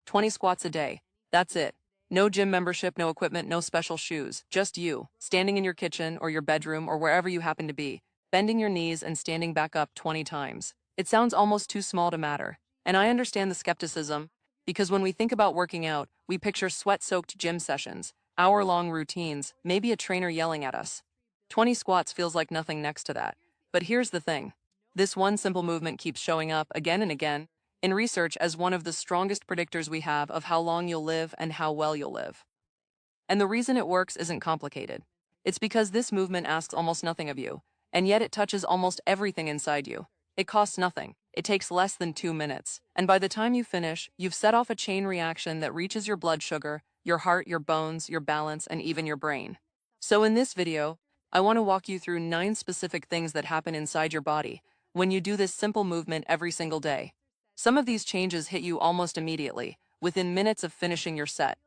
20 squats a day. That's it. No gym membership, no equipment, no special shoes. Just you, standing in your kitchen or your bedroom or wherever you happen to be, bending your knees and standing back up 20 times. It sounds almost too small to matter. And I understand the skepticism, because when we think about working out, we picture sweat-soaked gym sessions, hour-long routines, maybe a trainer yelling at us. 20 squats feels like nothing next to that. But here's the thing. This one simple movement keeps showing up again and again in research as one of the strongest predictors we have of how long you'll live and how well you'll live. And the reason it works isn't complicated. It's because this movement asks almost nothing of you, and yet it touches almost everything inside you. It costs nothing. It takes less than 2 minutes. And by the time you finish, you've set off a chain reaction that reaches your blood sugar, your heart, your bones, your balance, and even your brain. So in this video, I want to walk you through 9 specific things that happen inside your body when you do this simple movement every single day. Some of these changes hit you almost immediately, within minutes of finishing your set.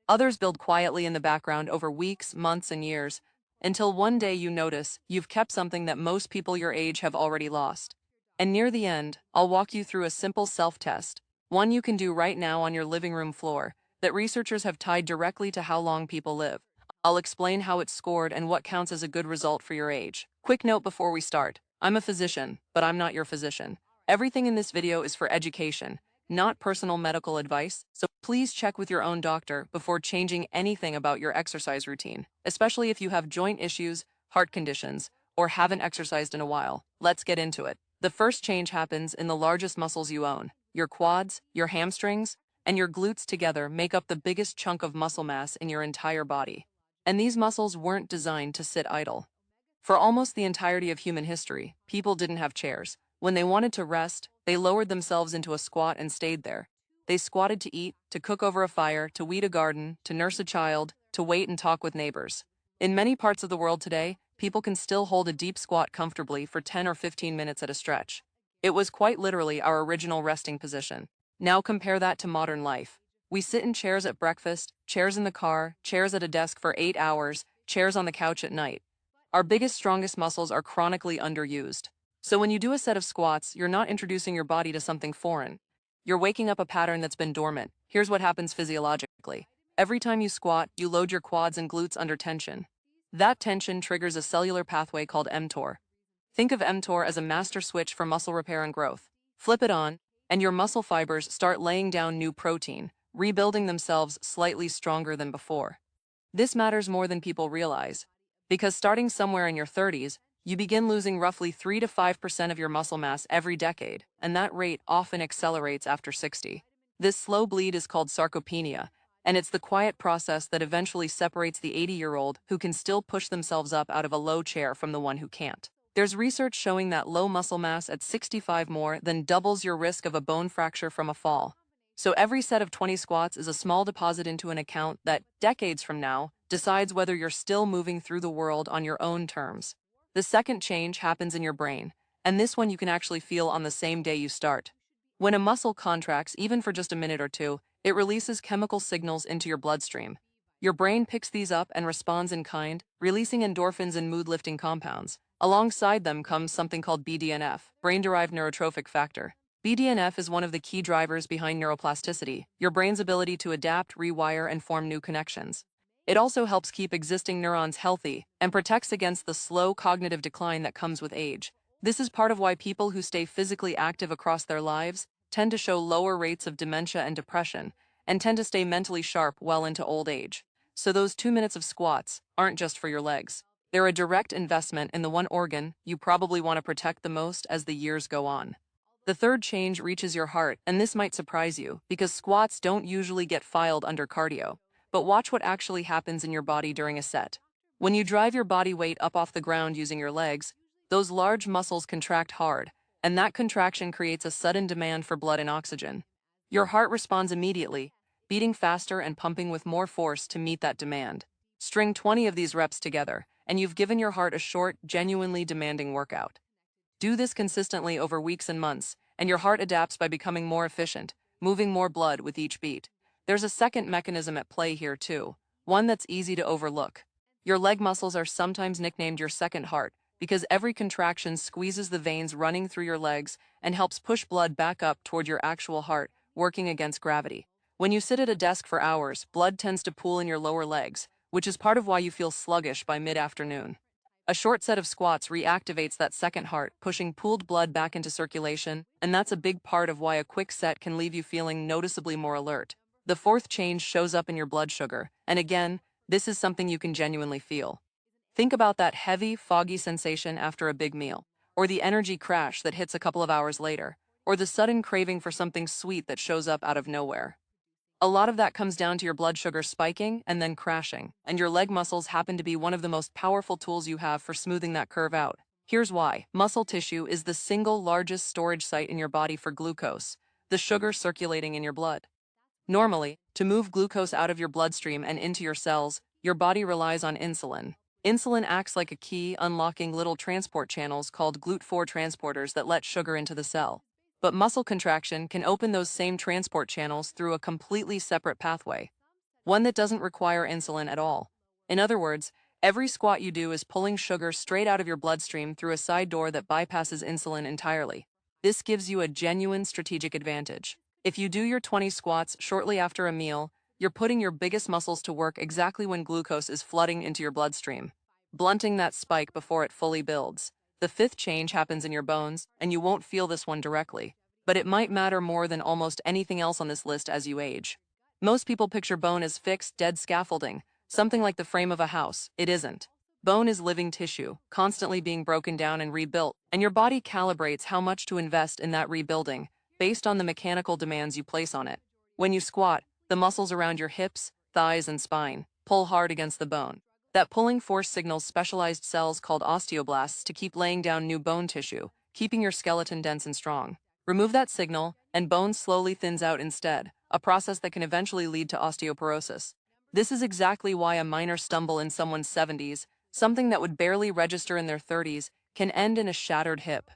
Others build quietly in the background over weeks, months, and years, until one day you notice you've kept something that most people your age have already lost. And near the end, I'll walk you through a simple self-test, one you can do right now on your living room floor, that researchers have tied directly to how long people live. I'll explain how it's scored and what counts as a good result for your age. Quick note before we start. I'm a physician, but I'm not your physician. Everything in this video is for education, not personal medical advice, so please check with your own doctor before changing anything about your exercise routine, especially if you have joint issues, heart conditions, or haven't exercised in a while. Let's get into it. The first change happens in the largest muscles you own. Your quads, your hamstrings, and your glutes together make up the biggest chunk of muscle mass in your entire body. And these muscles weren't designed to sit idle. For almost the entirety of human history, people didn't have chairs. When they wanted to rest, they lowered themselves into a squat and stayed there. They squatted to eat, to cook over a fire, to weed a garden, to nurse a child, to wait and talk with neighbors. In many parts of the world today, people can still hold a deep squat comfortably for 10 or 15 minutes at a stretch. It was quite literally our original resting position. Now compare that to modern life. We sit in chairs at breakfast, chairs in the car, chairs at a desk for 8 hours, chairs on the couch at night. Our biggest, strongest muscles are chronically underused. So when you do a set of squats, you're not introducing your body to something foreign. You're waking up a pattern that's been dormant. Here's what happens physiologically. Every time you squat, you load your quads and glutes under tension. That tension triggers a cellular pathway called mTOR. Think of mTOR as a master switch for muscle repair and growth. Flip it on, and your muscle fibers start laying down new protein, rebuilding themselves slightly stronger than before. This matters more than people realize, because starting somewhere in your 30s, you begin losing roughly 3 to 5% of your muscle mass every decade, and that rate often accelerates after 60. This slow bleed is called sarcopenia, and it's the quiet process that eventually separates the 80-year-old who can still push themselves up out of a low chair from the one who can't. There's research showing that low muscle mass at 65 more than doubles your risk of a bone fracture from a fall. So every set of 20 squats is a small deposit into an account that, decades from now, decides whether you're still moving through the world on your own terms. The second change happens in your brain, and this one you can actually feel on the same day you start. When a muscle contracts, even for just a minute or two, it releases chemical signals into your bloodstream. Your brain picks these up and responds in kind, releasing endorphins and mood-lifting compounds. Alongside them comes something called BDNF, brain-derived neurotrophic factor. BDNF is one of the key drivers behind neuroplasticity, your brain's ability to adapt, rewire, and form new connections. It also helps keep existing neurons healthy and protects against the slow cognitive decline that comes with age. This is part of why people who stay physically active across their lives tend to show lower rates of dementia and depression, and tend to stay mentally sharp well into old age. So those 2 minutes of squats aren't just for your legs. They're a direct investment in the one organ you probably want to protect the most as the years go on. The third change reaches your heart, and this might surprise you, because squats don't usually get filed under cardio. But watch what actually happens in your body during a set. When you drive your body weight up off the ground using your legs, those large muscles contract hard, and that contraction creates a sudden demand for blood and oxygen. Your heart responds immediately, beating faster and pumping with more force to meet that demand. String 20 of these reps together, and you've given your heart a short, genuinely demanding workout. Do this consistently over weeks and months, and your heart adapts by becoming more efficient, moving more blood with each beat. There's a second mechanism at play here too, one that's easy to overlook. Your leg muscles are sometimes nicknamed your second heart because every contraction squeezes the veins running through your legs and helps push blood back up toward your actual heart, working against gravity. When you sit at a desk for hours, blood tends to pool in your lower legs, which is part of why you feel sluggish by mid-afternoon. A short set of squats reactivates that second heart, pushing pooled blood back into circulation, and that's a big part of why a quick set can leave you feeling noticeably more alert. The fourth change shows up in your blood sugar, and again, this is something you can genuinely feel. Think about that heavy, foggy sensation after a big meal, or the energy crash that hits a couple of hours later, or the sudden craving for something sweet that shows up out of nowhere. A lot of that comes down to your blood sugar spiking and then crashing, and your leg muscles happen to be one of the most powerful tools you have for smoothing that curve out. Here's why. Muscle tissue is the single largest storage site in your body for glucose, the sugar circulating in your blood. Normally, to move glucose out of your bloodstream and into your cells, your body relies on insulin. Insulin acts like a key, unlocking little transport channels called GLUT4 transporters that let sugar into the cell. But muscle contraction can open those same transport channels through a completely separate pathway, one that doesn't require insulin at all. In other words, every squat you do is pulling sugar straight out of your bloodstream through a side door that bypasses insulin entirely. This gives you a genuine strategic advantage. If you do your 20 squats shortly after a meal, you're putting your biggest muscles to work exactly when glucose is flooding into your bloodstream, blunting that spike before it fully builds. The fifth change happens in your bones, and you won't feel this one directly, but it might matter more than almost anything else on this list as you age. Most people picture bone as fixed, dead scaffolding, something like the frame of a house. It isn't. Bone is living tissue, constantly being broken down and rebuilt, and your body calibrates how much to invest in that rebuilding, based on the mechanical demands you place on it. When you squat, the muscles around your hips, thighs, and spine pull hard against the bone. That pulling force signals specialized cells called osteoblasts to keep laying down new bone tissue, keeping your skeleton dense and strong. Remove that signal, and bone slowly thins out instead, a process that can eventually lead to osteoporosis. This is exactly why a minor stumble in someone's 70s, something that would barely register in their 30s, can end in a shattered hip.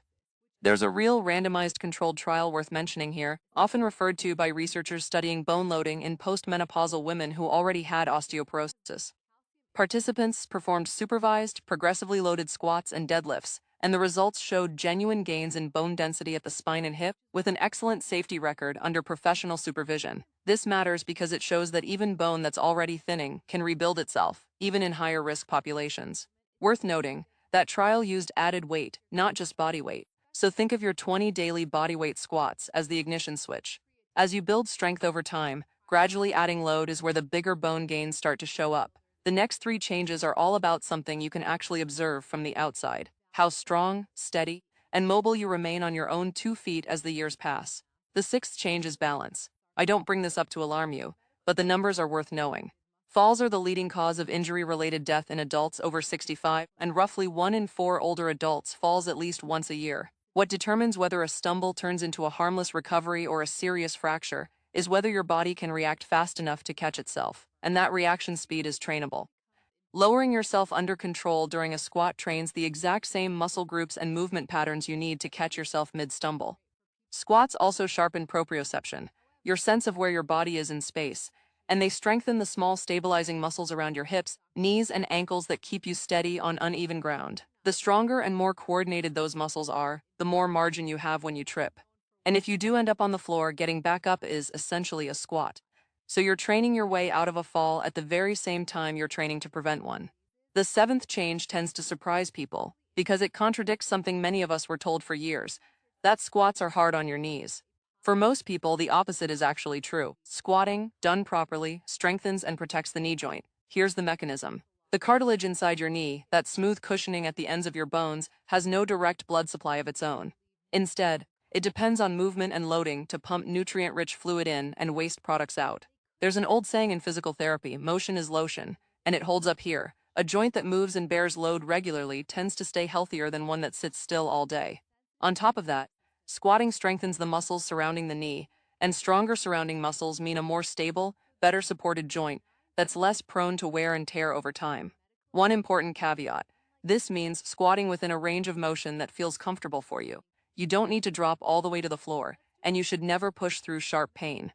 There's a real randomized controlled trial worth mentioning here, often referred to by researchers studying bone loading in postmenopausal women who already had osteoporosis. Participants performed supervised, progressively loaded squats and deadlifts, and the results showed genuine gains in bone density at the spine and hip, with an excellent safety record under professional supervision. This matters because it shows that even bone that's already thinning can rebuild itself, even in higher-risk populations. Worth noting, that trial used added weight, not just body weight. So think of your 20 daily bodyweight squats as the ignition switch. As you build strength over time, gradually adding load is where the bigger bone gains start to show up. The next three changes are all about something you can actually observe from the outside: how strong, steady, and mobile you remain on your own 2 feet as the years pass. The sixth change is balance. I don't bring this up to alarm you, but the numbers are worth knowing. Falls are the leading cause of injury-related death in adults over 65, and roughly 1 in 4 older adults falls at least once a year. What determines whether a stumble turns into a harmless recovery or a serious fracture is whether your body can react fast enough to catch itself, and that reaction speed is trainable. Lowering yourself under control during a squat trains the exact same muscle groups and movement patterns you need to catch yourself mid-stumble. Squats also sharpen proprioception, your sense of where your body is in space, and they strengthen the small stabilizing muscles around your hips, knees, and ankles that keep you steady on uneven ground. The stronger and more coordinated those muscles are, the more margin you have when you trip. And if you do end up on the floor, getting back up is essentially a squat. So you're training your way out of a fall at the very same time you're training to prevent one. The seventh change tends to surprise people, because it contradicts something many of us were told for years: that squats are hard on your knees. For most people, the opposite is actually true. Squatting, done properly, strengthens and protects the knee joint. Here's the mechanism. The cartilage inside your knee, that smooth cushioning at the ends of your bones, has no direct blood supply of its own. Instead, it depends on movement and loading to pump nutrient-rich fluid in and waste products out. There's an old saying in physical therapy: motion is lotion, and it holds up here. A joint that moves and bears load regularly tends to stay healthier than one that sits still all day. On top of that, squatting strengthens the muscles surrounding the knee, and stronger surrounding muscles mean a more stable, better supported joint that's less prone to wear and tear over time. One important caveat: this means squatting within a range of motion that feels comfortable for you. You don't need to drop all the way to the floor, and you should never push through sharp pain.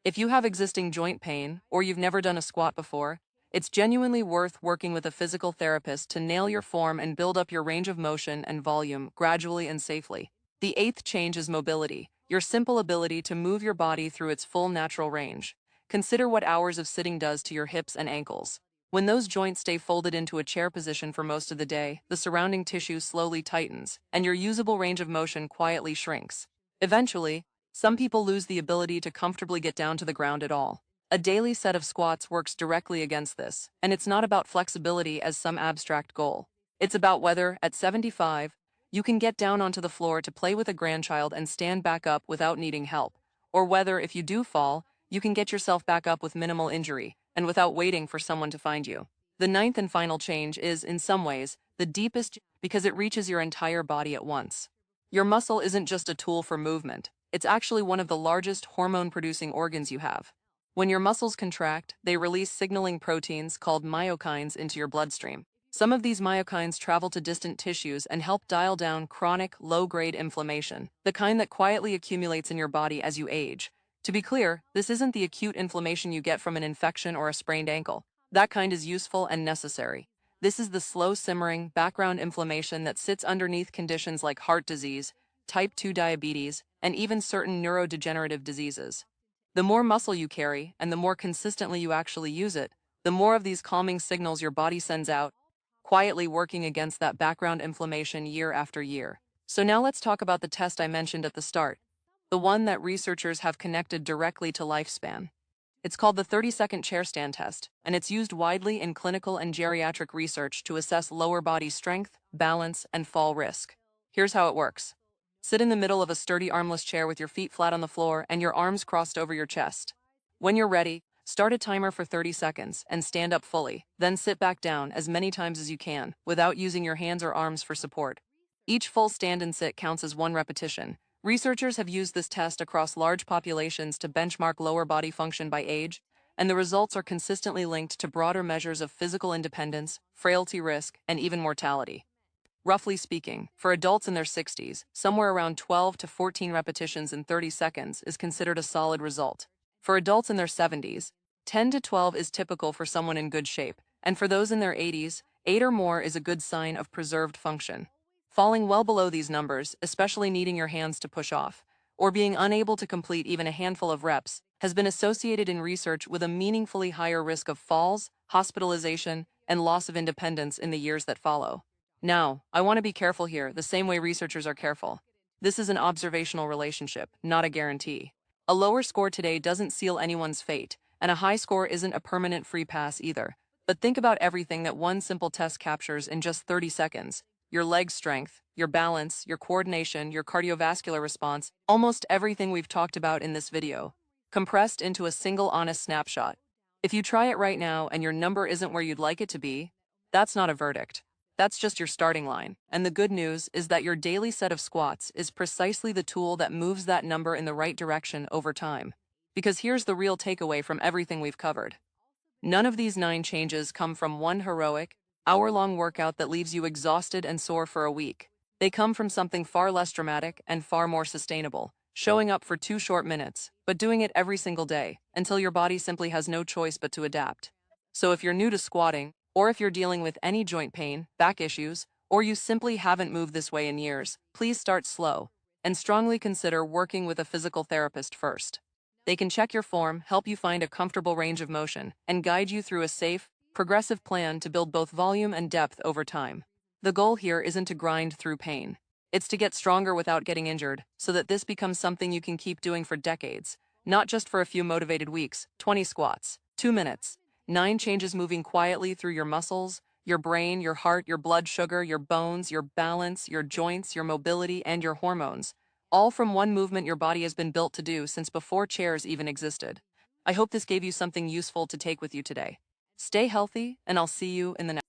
If you have existing joint pain, or you've never done a squat before, it's genuinely worth working with a physical therapist to nail your form and build up your range of motion and volume gradually and safely. The eighth change is mobility, your simple ability to move your body through its full natural range. consider what hours of sitting does to your hips and ankles. When those joints stay folded into a chair position for most of the day, the surrounding tissue slowly tightens, and your usable range of motion quietly shrinks. Eventually, some people lose the ability to comfortably get down to the ground at all. A daily set of squats works directly against this, and it's not about flexibility as some abstract goal. It's about whether, at 75, you can get down onto the floor to play with a grandchild and stand back up without needing help, or whether, if you do fall, you can get yourself back up with minimal injury and without waiting for someone to find you. The ninth and final change is, in some ways, the deepest because it reaches your entire body at once. Your muscle isn't just a tool for movement, it's actually one of the largest hormone-producing organs you have. When your muscles contract, they release signaling proteins called myokines into your bloodstream. Some of these myokines travel to distant tissues and help dial down chronic, low-grade inflammation, the kind that quietly accumulates in your body as you age. To be clear, this isn't the acute inflammation you get from an infection or a sprained ankle. That kind is useful and necessary. This is the slow-simmering, background inflammation that sits underneath conditions like heart disease, type 2 diabetes, and even certain neurodegenerative diseases. The more muscle you carry, and the more consistently you actually use it, the more of these calming signals your body sends out, quietly working against that background inflammation year after year. So now let's talk about the test I mentioned at the start, the one that researchers have connected directly to lifespan. It's called the 30-second chair stand test, and it's used widely in clinical and geriatric research to assess lower body strength, balance, and fall risk. Here's how it works. Sit in the middle of a sturdy armless chair with your feet flat on the floor and your arms crossed over your chest. When you're ready, start a timer for 30 seconds and stand up fully, then sit back down as many times as you can without using your hands or arms for support. Each full stand and sit counts as one repetition. Researchers have used this test across large populations to benchmark lower body function by age, and the results are consistently linked to broader measures of physical independence, frailty risk, and even mortality. Roughly speaking, for adults in their 60s, somewhere around 12 to 14 repetitions in 30 seconds is considered a solid result. For adults in their 70s, 10 to 12 is typical for someone in good shape, and for those in their 80s, 8 or more is a good sign of preserved function. Falling well below these numbers, especially needing your hands to push off, or being unable to complete even a handful of reps, has been associated in research with a meaningfully higher risk of falls, hospitalization, and loss of independence in the years that follow. Now, I want to be careful here, the same way researchers are careful. This is an observational relationship, not a guarantee. A lower score today doesn't seal anyone's fate, and a high score isn't a permanent free pass either. But think about everything that one simple test captures in just 30 seconds. Your leg strength, your balance, your coordination, your cardiovascular response, almost everything we've talked about in this video, compressed into a single honest snapshot. If you try it right now and your number isn't where you'd like it to be, that's not a verdict. That's just your starting line, and the good news is that your daily set of squats is precisely the tool that moves that number in the right direction over time. Because here's the real takeaway from everything we've covered. None of these 9 changes come from one heroic, hour-long workout that leaves you exhausted and sore for a week. They come from something far less dramatic and far more sustainable, showing up for 2 short minutes, but doing it every single day, until your body simply has no choice but to adapt. So if you're new to squatting, or if you're dealing with any joint pain, back issues, or you simply haven't moved this way in years, please start slow, and strongly consider working with a physical therapist first. They can check your form, help you find a comfortable range of motion, and guide you through a safe, progressive plan to build both volume and depth over time. The goal here isn't to grind through pain. It's to get stronger without getting injured, so that this becomes something you can keep doing for decades, not just for a few motivated weeks. 20 squats, 2 minutes. 9 changes moving quietly through your muscles, your brain, your heart, your blood sugar, your bones, your balance, your joints, your mobility, and your hormones. All from one movement your body has been built to do since before chairs even existed. I hope this gave you something useful to take with you today. Stay healthy, and I'll see you in the next.